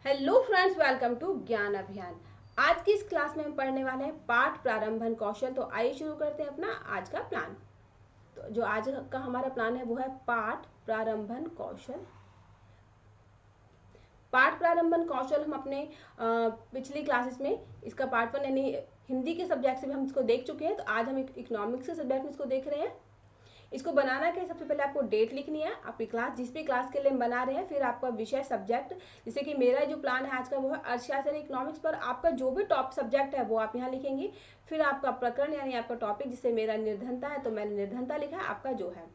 Hello friends, welcome to ज्ञान अभियान। आज की इस क्लास में हम पढ़ने वाले हैं पाठ प्रारंभन कौशल। तो आइए शुरू करते हैं अपना आज का प्लान। तो जो आज का हमारा प्लान है वो है पाठ प्रारंभन कौशल। पाठ प्रारंभन कौशल हम अपने पिछली क्लासेस में इसका पार्ट 1 यानी हिंदी के सब्जेक्ट से भी हम इसको देख चुके हैं। तो आज हम इकोनॉमिक्स के सब्जेक्ट में इसको देख रहे हैं। इसको बनाना क्या है, सबसे पहले आपको डेट लिखनी है, आपकी क्लास जिस भी क्लास के लिए हम बना रहे हैं, फिर आपका विषय सब्जेक्ट। जैसे कि मेरा जो प्लान है आज का वो है अर्थशास्त्र इकोनॉमिक्स पर। आपका जो भी टॉप सब्जेक्ट है वो आप यहाँ लिखेंगे। फिर आपका प्रकरण यानी आपका टॉपिक, जिससे मेरा निर्धनता है तो मैंने निर्धनता लिखा है आपका जो है।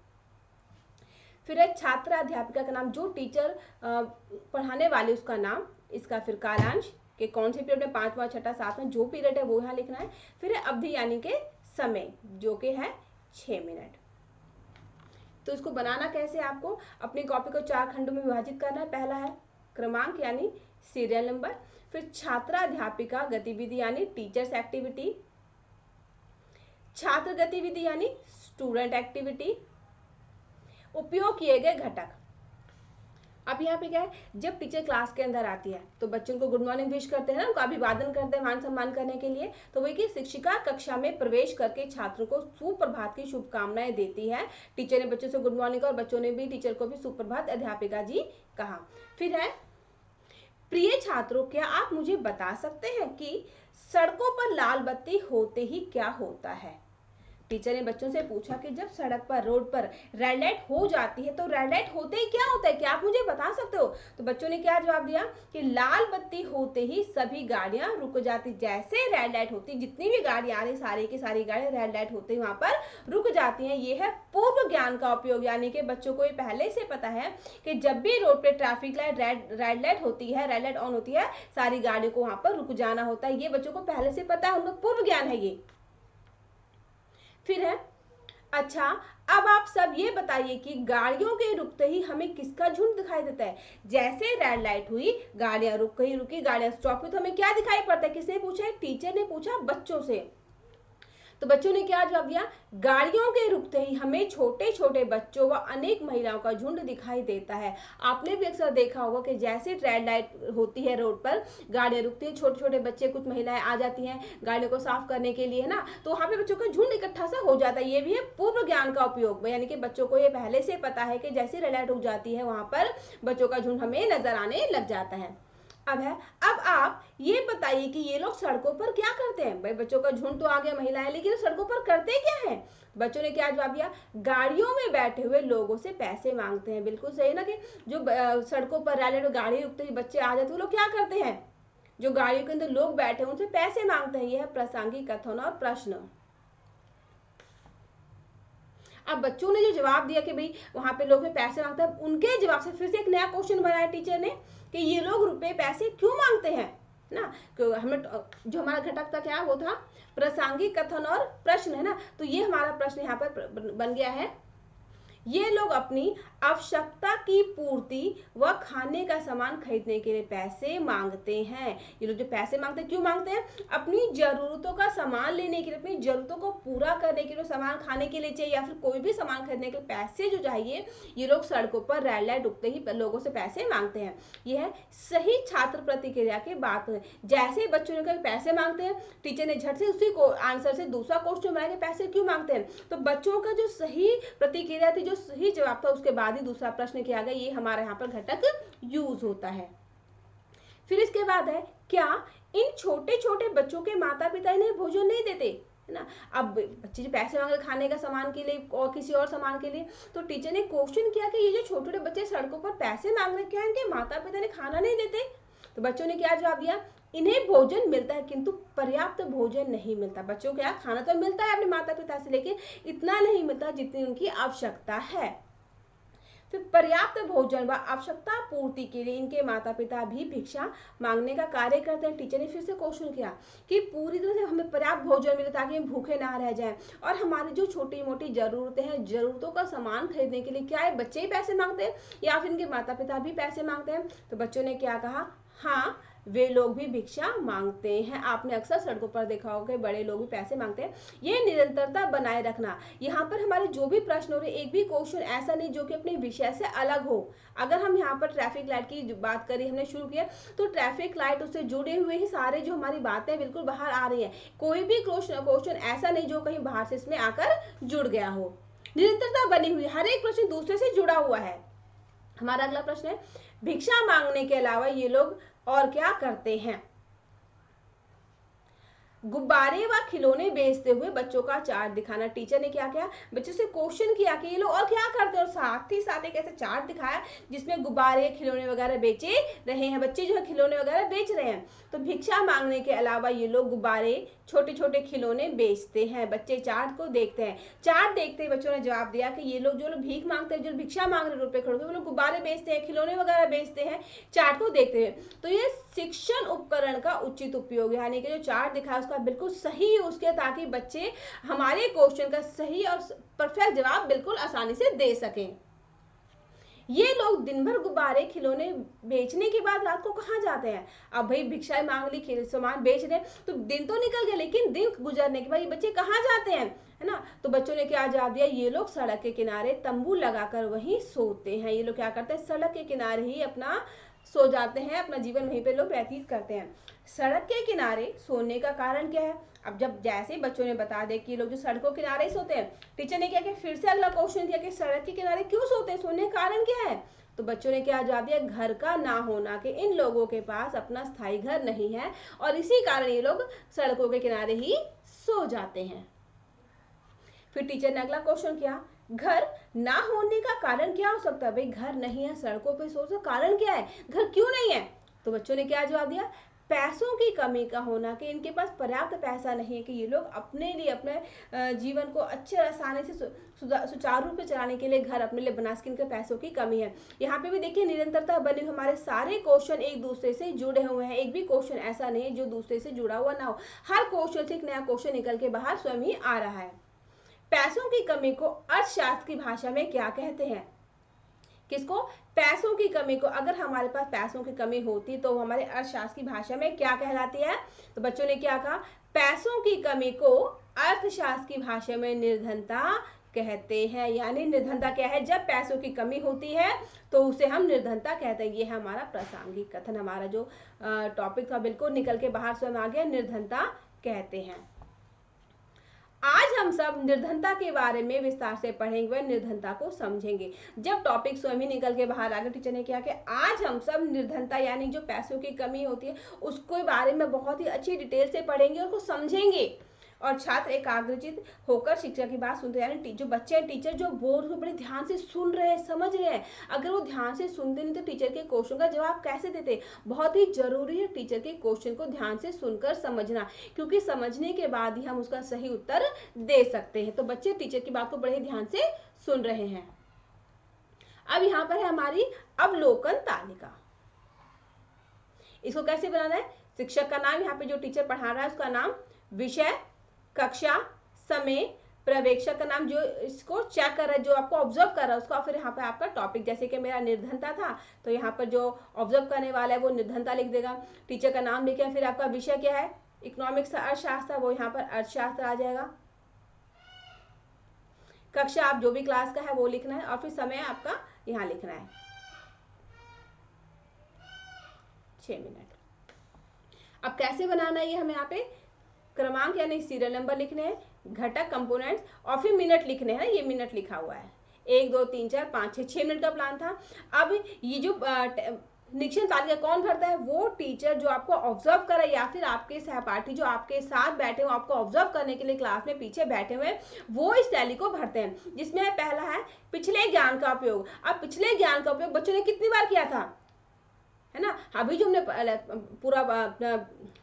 फिर एक छात्र अध्यापिका का नाम, जो टीचर पढ़ाने वाले उसका नाम, इसका फिर कालांश के कौन से पीरियड में, 5वां 6वां 7वां जो पीरियड है वो यहाँ लिखना है। फिर अवधि यानी के समय, जो कि है 6 मिनट। तो इसको बनाना कैसे, आपको अपनी कॉपी को 4 खंडों में विभाजित करना है। पहला है क्रमांक यानी सीरियल नंबर, फिर छात्राध्यापिका गतिविधि यानी टीचर्स एक्टिविटी, छात्र गतिविधि यानी स्टूडेंट एक्टिविटी, उपयोग किए गए घटक। अब यहाँ पे क्या है, जब टीचर क्लास के अंदर आती है तो बच्चों को गुड मॉर्निंग विश करते हैं ना, उनका अभिवादन करते हैं मान सम्मान करने के लिए। तो वही कि शिक्षिका कक्षा में प्रवेश करके छात्रों को सुप्रभात की शुभकामनाएं देती है। टीचर ने बच्चों से गुड मॉर्निंग और बच्चों ने भी टीचर को भी सुप्रभात अध्यापिका जी कहा। फिर है प्रिय छात्रों, क्या आप मुझे बता सकते हैं कि सड़कों पर लाल बत्ती होते ही क्या होता है। टीचर ने बच्चों से पूछा कि जब सड़क पर, रोड पर रेड लाइट हो जाती है तो रेड लाइट होते ही क्या होता है, क्या आप मुझे बता सकते हो। तो बच्चों ने क्या जवाब दिया कि लाल बत्ती होते ही सभी गाड़ियां रुक जाती। जैसे रेड लाइट होती, जितनी भी गाड़ियां आ रही सारी की सारी गाड़ियां रेड लाइट होते ही वहां पर रुक जाती हैं। ये है पूर्व ज्ञान का उपयोग, यानी कि बच्चों को ये पहले से पता है कि जब भी रोड पे ट्रैफिक लाइट रेड लाइट होती है, रेड लाइट ऑन होती है, सारी गाड़ियों को वहां पर रुक जाना होता है। ये बच्चों को पहले से पता है, उनका पूर्व ज्ञान है ये। फिर है अच्छा, अब आप सब ये बताइए कि गाड़ियों के रुकते ही हमें किसका झुंड दिखाई देता है। जैसे रेड लाइट हुई, गाड़ियां रुकी, गाड़ियां स्टॉप हुई, तो हमें क्या दिखाई पड़ता है। किसने पूछा है, टीचर ने पूछा बच्चों से। तो बच्चों ने क्या जवाब दिया, गाड़ियों के रुकते ही हमें छोटे छोटे बच्चों व अनेक महिलाओं का झुंड दिखाई देता है। आपने भी अक्सर देखा होगा कि जैसे रेड लाइट होती है रोड पर, गाड़ियां रुकती है, छोटे छोटे बच्चे, कुछ महिलाएं आ जाती हैं गाड़ियों को साफ करने के लिए, है ना। तो वहां पे बच्चों का झुंड इकट्ठा सा हो जाता है। ये भी है पूर्व ज्ञान का उपयोग, यानी कि बच्चों को ये पहले से पता है कि जैसे रेड लाइट रुक जाती है वहां पर बच्चों का झुंड हमें नजर आने लग जाता है। अब आप ये बताइए कि ये लोग सड़कों पर क्या करते हैं। भाई बच्चों का झुंड तो आ गया, महिलाएं, लेकिन सड़कों पर करते क्या हैं। बच्चों ने क्या जवाब दिया, गाड़ियों में बैठे हुए लोगों से पैसे मांगते हैं। बिल्कुल सही ना, कि जो सड़कों पर रैली गाड़ी रुकते ही बच्चे आ जाते हैं, वो लोग क्या करते हैं, जो गाड़ियों के अंदर लोग बैठे हैं उनसे पैसे मांगते हैं। यह है प्रासंगिक कथन और प्रश्न। अब बच्चों ने जो जवाब दिया कि भाई वहां पे लोग पैसे मांगते हैं, उनके जवाब से फिर से एक नया क्वेश्चन बनाया टीचर ने कि ये लोग रुपए पैसे क्यों मांगते हैं ना। हमें जो हमारा घटक था क्या, वो था प्रासंगिक कथन और प्रश्न, है ना। तो ये हमारा प्रश्न यहाँ पर बन गया है, ये लोग अपनी आवश्यकता की पूर्ति व खाने का सामान खरीदने के लिए पैसे मांगते हैं। ये लोग जो पैसे मांगते हैं, क्यों मांगते हैं, अपनी जरूरतों का सामान लेने के लिए, अपनी जरूरतों को पूरा करने के लिए, सामान खाने के लिए चाहिए या फिर कोई भी सामान खरीदने के लिए पैसे जो चाहिए, ये लोग सड़कों पर रेड लाइट रुकते ही लोगों से पैसे मांगते हैं। यह है सही छात्र प्रतिक्रिया की बात है। जैसे बच्चों ने पैसे मांगते हैं, टीचर ने झट से उसी को आंसर से दूसरा क्वेश्चन बनाया कि पैसे क्यों मांगते हैं। तो बच्चों का जो सही प्रतिक्रिया थी, जो सही जवाब था, उसके बाद ही दूसरा प्रश्न किया गया। ये हमारे यहाँ पर घटक यूज होता है। फिर इसके बाद है, क्या इन छोटे छोटे बच्चों के माता पिता इन्हें भोजन नहीं देते, है ना। अब बच्चे जो पैसे मांगे खाने का सामान के लिए और किसी और सामान के लिए, तो टीचर ने क्वेश्चन किया कि ये जो छोटे छोटे बच्चे सड़कों पर पैसे मांग रहे, क्या इनके माता पिता ने खाना नहीं देते। तो बच्चों ने क्या जवाब दिया, इन्हें भोजन मिलता है किंतु पर्याप्त भोजन नहीं मिलता। बच्चों को क्या, खाना तो मिलता है अपने माता पिता से, लेकिन इतना नहीं मिलता जितनी उनकी आवश्यकता है। फिर पर्याप्त भोजन व आवश्यकता पूर्ति के लिए इनके माता पिता भी भिक्षा मांगने का कार्य करते हैं। टीचर ने फिर से क्वेश्चन किया कि पूरी तरह से हमें पर्याप्त भोजन मिले ताकि हम भूखे ना रह जाएं, और हमारी जो छोटी मोटी जरूरतें हैं, जरूरतों का सामान खरीदने के लिए क्या है, बच्चे ही पैसे मांगते हैं या फिर इनके माता पिता भी पैसे मांगते हैं। तो बच्चों ने क्या कहा, हाँ, वे लोग भी भिक्षा मांगते हैं। आपने अक्सर सड़कों पर देखा होगा बड़े लोग भी पैसे मांगते हैं। ये निरंतरता बनाए रखना। यहाँ पर हमारे जो भी प्रश्न हो रहे, एक भी क्वेश्चन ऐसा नहीं जो कि अपने विषय से अलग हो। अगर हम यहाँ पर ट्रैफिक लाइट की बात करी, हमने शुरू किया, तो ट्रैफिक लाइट उससे जुड़े हुए ही सारे जो हमारी बातें बिल्कुल बाहर आ रही है। कोई भी क्वेश्चन ऐसा नहीं जो कहीं बाहर से इसमें आकर जुड़ गया हो। निरंतरता बनी हुई, हर एक प्रश्न दूसरे से जुड़ा हुआ है। हमारा अगला प्रश्न है, भिक्षा मांगने के अलावा ये लोग और क्या करते हैं? गुब्बारे व खिलौने बेचते हुए बच्चों का चार्ट दिखाना। टीचर ने क्या किया, बच्चों से क्वेश्चन किया कि ये लोग और क्या करते हैं, और साथ ही साथ एक ऐसा चार्ट दिखाया जिसमें गुब्बारे खिलौने वगैरह बेचे रहे हैं। बच्चे जो है खिलौने वगैरह बेच रहे हैं। तो भिक्षा मांगने के अलावा ये लोग गुब्बारे, छोटे छोटे खिलौने बेचते हैं। बच्चे चार्ट को देखते हैं। चार्ट देखते ही बच्चों ने जवाब दिया कि ये लोग जो लोग भीख मांगते हैं, जो भिक्षा मांग रहे रुपए खड़े, वो लोग गुब्बारे बेचते हैं, खिलौने वगैरह बेचते हैं, चार्ट को देखते हैं। तो ये शिक्षण उपकरण का उचित उपयोग, यानी कि जो चार्ट दिखाया उसका बिल्कुल सही यूज किया, ताकि बच्चे हमारे क्वेश्चन का सही और परफेक्ट जवाब बिल्कुल आसानी से दे सकें। ये लोग दिन भर गुब्बारे खिलौने बेचने के बाद रात को कहाँ जाते हैं? अब भाई भिक्षा मांग ली, सामान बेच रहे, तो दिन तो निकल गया, लेकिन दिन गुजरने के बाद ये बच्चे कहाँ जाते हैं, है ना? तो बच्चों ने क्या जवाब दिया, ये लोग सड़क के किनारे तंबू लगाकर वहीं सोते हैं। ये लोग क्या करते हैं, सड़क के किनारे ही अपना सो जाते हैं, अपना जीवन वहीं पे लोग व्यतीत करते हैं। सड़क के किनारे सोने का कारण क्या है? अब जब जैसे बच्चों ने बता दे कि लोग जो सड़कों के किनारे सोते हैं, टीचर ने क्या किया, फिर से अगला क्वेश्चन दिया कि सड़क के किनारे क्यों सोते हैं, सोने का कारण क्या है? तो बच्चों ने क्या जवाब दिया, घर का ना होना, कि इन लोगों के पास अपना स्थायी घर नहीं है और इसी कारण ये लोग सड़कों के किनारे ही सो जाते हैं। फिर टीचर ने अगला क्वेश्चन किया, घर ना होने का कारण क्या हो सकता है? भाई घर नहीं है, सड़कों पे सो, तो कारण क्या है, घर क्यों नहीं है? तो बच्चों ने क्या जवाब दिया, पैसों की कमी का होना, कि इनके पास पर्याप्त पैसा नहीं है कि ये लोग अपने लिए, अपने जीवन को अच्छे आसानी से सुचारू रूप से चलाने के लिए घर अपने लिए बना सके, इनके पैसों की कमी है। यहाँ पे भी देखिए निरंतरता बनी, हमारे सारे क्वेश्चन एक दूसरे से जुड़े हुए हैं। एक भी क्वेश्चन ऐसा नहीं है जो दूसरे से जुड़ा हुआ ना हो। हर क्वेश्चन से एक नया क्वेश्चन निकल के बाहर स्वयं ही आ रहा है। पैसों की कमी को अर्थशास्त्र की भाषा में क्या कहते हैं? किसको? पैसों की कमी को। अगर हमारे पास पैसों की कमी होती तो हमारे अर्थशास्त्र की भाषा में क्या कहलाती है? तो बच्चों ने क्या कहा, पैसों की कमी को अर्थशास्त्र की भाषा में निर्धनता कहते हैं। यानी निर्धनता क्या है, जब पैसों की कमी होती है तो उसे हम निर्धनता कहते हैं। ये है हमारा प्रासंगिक कथन। हमारा जो टॉपिक था बिल्कुल निकल के बाहर स्वयं आ गया, निर्धनता कहते हैं। आज हम सब निर्धनता के बारे में विस्तार से पढ़ेंगे व निर्धनता को समझेंगे। जब टॉपिक स्वयं ही निकल के बाहर आ गया, टीचर ने क्या कि आज हम सब निर्धनता यानी जो पैसों की कमी होती है उसके बारे में बहुत ही अच्छी डिटेल से पढ़ेंगे और उसको समझेंगे। और छात्र एकाग्रचित होकर शिक्षक की बात सुनते हैं, यानी जो बच्चे हैं, टीचर जो बोल रहे बड़े ध्यान से सुन रहे हैं, समझ रहे हैं। अगर वो ध्यान से सुनते नहीं तो टीचर के क्वेश्चन का जवाब कैसे देते? बहुत ही जरूरी है टीचर के क्वेश्चन को ध्यान से सुनकर समझना, क्योंकि समझने के बाद ही हम उसका सही उत्तर दे सकते हैं। तो बच्चे टीचर की बात को बड़े ध्यान से सुन रहे हैं। अब यहाँ पर है हमारी अवलोकन तालिका। इसको कैसे बनाना है? शिक्षक का नाम, यहाँ पे जो टीचर पढ़ा रहा है उसका नाम, विषय, कक्षा, समय, पर्यवेक्षक का नाम जो इसको चेक कर रहा है, जो आपको ऑब्जर्व कर रहा है उसका, फिर यहाँ पे आपका टॉपिक, जैसे कि मेरा निर्धनता था तो यहाँ पर जो ऑब्जर्व करने वाला है वो निर्धनता लिख देगा। टीचर का नाम लिखा, फिर आपका विषय क्या है, इकोनॉमिक्स अर्थशास्त्र, वो यहाँ पर अर्थशास्त्र आ जाएगा। कक्षा आप जो भी क्लास का है वो लिखना है, और फिर समय आपका यहाँ लिखना है 6 मिनट। अब कैसे बनाना है ये हमें यहाँ पे क्रमांक यानी सीरियल नंबर लिखने हैं, घटक कंपोनेंट्स, और फिर मिनट लिखने हैं। ये मिनट लिखा हुआ है 1 2 3 4 5 6 मिनट का प्लान था। अब ये जो निरीक्षण तालिका कौन भरता है? वो टीचर जो आपको ऑब्जर्व करे या फिर आपके सहपाठी जो आपके साथ बैठे हो, आपको ऑब्जर्व करने के लिए क्लास में पीछे बैठे हुए, वो इस टैली को भरते हैं, जिसमें पहला है पिछले ज्ञान का उपयोग। अब पिछले ज्ञान का उपयोग बच्चों ने कितनी बार किया था, है ना? अभी जो हमने पूरा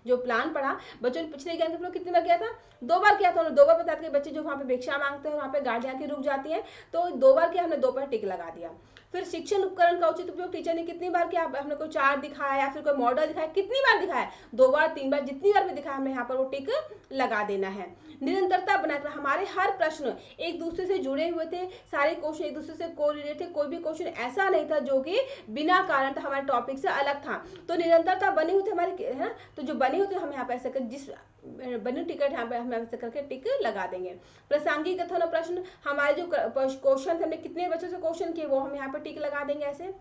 जो प्लान पढ़ा, बच्चों ने पिछले ज्ञान का उपयोग कितनी बार किया था? 2 बार किया था। उन्होंने 2 बार बता के बच्चे जो वहाँ पे भिक्षा मांगते हैं वहाँ पे गाड़ियाँ की रुक जाती हैं, तो 2 बार किया हमने, 2 पर टिक लगा दिया। फिर शिक्षण उपकरण का उचित उपयोग टीचर ने कितनी बार किया, हमने कोई चार्ट दिखाया या फिर कोई मॉडल दिखाया, कितनी बार दिखाया, 2 बार 3 बार, जितनी बार भी दिखाया हमें यहाँ पर वो टिक लगा देना है। निरंतरता बनाए रखना, हमारे हर प्रश्न एक दूसरे से जुड़े हुए थे, सारे क्वेश्चन एक दूसरे से कोरिलेटेड थे, कोई भी क्वेश्चन ऐसा नहीं था जो कि बिना कारण था हमारे टॉपिक से अलग था। तो निरंतरता बनी हुई थी हमारी, है ना, तो जो बनी हुई थी हम यहाँ पे ऐसे कर, जिस बनी टिकट यहाँ पे हम ऐसे करके टिक लगा देंगे। प्रासंगिक कथन और प्रश्न, हमारे जो क्वेश्चन थे हमने कितने बच्चों से क्वेश्चन किए वो हम यहाँ पे टिक लगा देंगे ऐसे।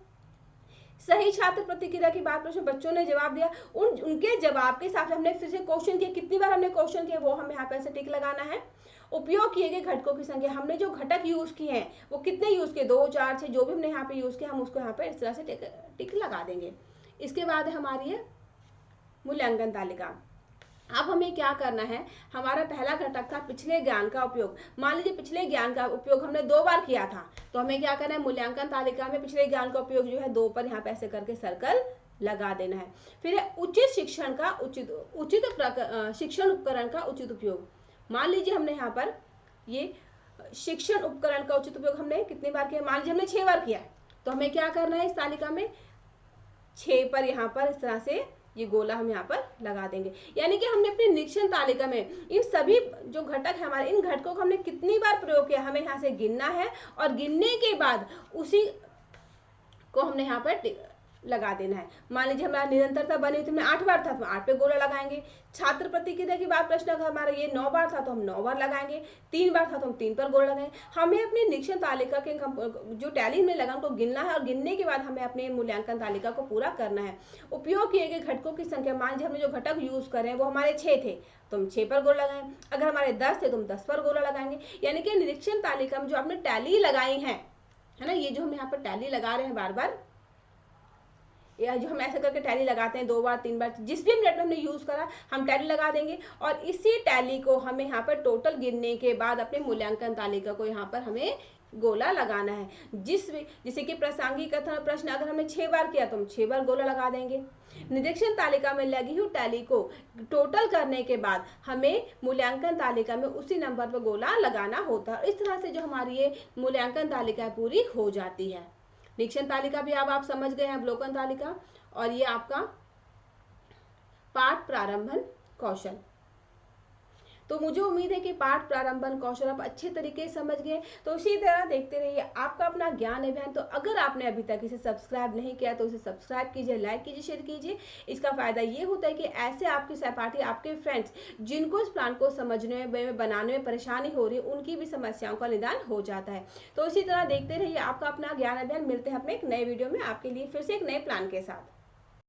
सही छात्र प्रतिक्रिया की बात, प्रश्न बच्चों ने जवाब दिया, उनके जवाब के हिसाब से हमने फिर से क्वेश्चन किए, कितनी बार हमने क्वेश्चन किए वो हम यहाँ पे ऐसे टिक लगाना है। उपयोग किए गए घटकों की संख्या, हमने जो घटक यूज किए हैं वो कितने यूज किए, 2 4 6 जो भी हमने यहाँ पे यूज किया हम उसको यहाँ पे इस तरह से टिक लगा देंगे। इसके बाद हमारी है मूल्यांकन तालिका। अब हमें क्या करना है, हमारा पहला घटक था पिछले ज्ञान का उपयोग। मान लीजिए पिछले ज्ञान का उपयोग हमने 2 बार किया था, तो हमें क्या करना है, मूल्यांकन तालिका में पिछले ज्ञान का उपयोग जो है 2 पर यहाँ पे ऐसे करके सर्कल लगा देना है। फिर उचित शिक्षण का उचित शिक्षण उपकरण का उचित उपयोग। मान लीजिए हमने यहाँ पर ये शिक्षण उपकरण का उचित उपयोग हमने कितनी बार किया, मान लीजिए हमने 6 बार किया, तो हमें क्या करना है, इस तालिका में 6 पर यहाँ पर इस तरह से ये गोला हम यहाँ पर लगा देंगे। यानी कि हमने अपनी निरीक्षण तालिका में इन सभी जो घटक है हमारे, इन घटकों को हमने कितनी बार प्रयोग किया हमें यहाँ से गिनना है, और गिनने के बाद उसी को हमने यहाँ पर लगा देना है। मान लीजिए हमारा निरंतरता बनी थी, 8 बार था तो 8 पे गोला लगाएंगे। छात्र प्रतिक्रिया की बात, प्रश्न अगर हमारा ये 9 बार था तो हम 9 बार लगाएंगे, 3 बार था तो हम 3 पर गोला लगाएंगे। हमें अपनी निरीक्षण तालिका के जो टैली में लगा उनको गिनना है, और गिनने के बाद हमें अपने मूल्यांकन तालिका को पूरा करना है। उपयोग किए गए घटकों की संख्या, मान लीजिए हमने जो घटक यूज करें वो हमारे 6 थे तो हम 6 पर गोला लगाएं, अगर हमारे 10 थे तो हम 10 पर गोला लगाएंगे। यानी कि निरीक्षण तालिका में जो आपने टैली लगाई है ना, ये जो हम यहाँ पर टैली लगा रहे हैं बार बार, या जो हम ऐसे करके टैली लगाते हैं 2 बार 3 बार, जिस भी मिनट में हमने यूज करा हम टैली लगा देंगे, और इसी टैली को हमें यहाँ पर टोटल गिनने के बाद अपने मूल्यांकन तालिका को यहाँ पर हमें गोला लगाना है। जैसे कि प्रासंगिक कथन प्रश्न अगर हमने 6 बार किया तो हम 6 बार गोला लगा देंगे। निरीक्षण तालिका में लगी हुई टैली को टोटल करने के बाद हमें मूल्यांकन तालिका में उसी नंबर पर गोला लगाना होता है। इस तरह से जो हमारी ये मूल्यांकन तालिका पूरी हो जाती है। निरीक्षण तालिका भी अब आप समझ गए हैं, अवलोकन तालिका, और ये आपका पाठ प्रारंभन कौशल। तो मुझे उम्मीद है कि पाठ प्रारंभन कौशल आप अच्छे तरीके से समझ गए। तो इसी तरह देखते रहिए आपका अपना ज्ञान अभियान। तो अगर आपने अभी तक इसे सब्सक्राइब नहीं किया तो इसे सब्सक्राइब कीजिए, लाइक कीजिए, शेयर कीजिए। इसका फायदा ये होता है कि ऐसे आपके सहपाठी, आपके फ्रेंड्स जिनको इस प्लान को समझने में बनाने में परेशानी हो रही है, उनकी भी समस्याओं का निदान हो जाता है। तो इसी तरह देखते रहिए आपका अपना ज्ञान अभियान। मिलते हैं अपने एक नए वीडियो में आपके लिए फिर से एक नए प्लान के साथ।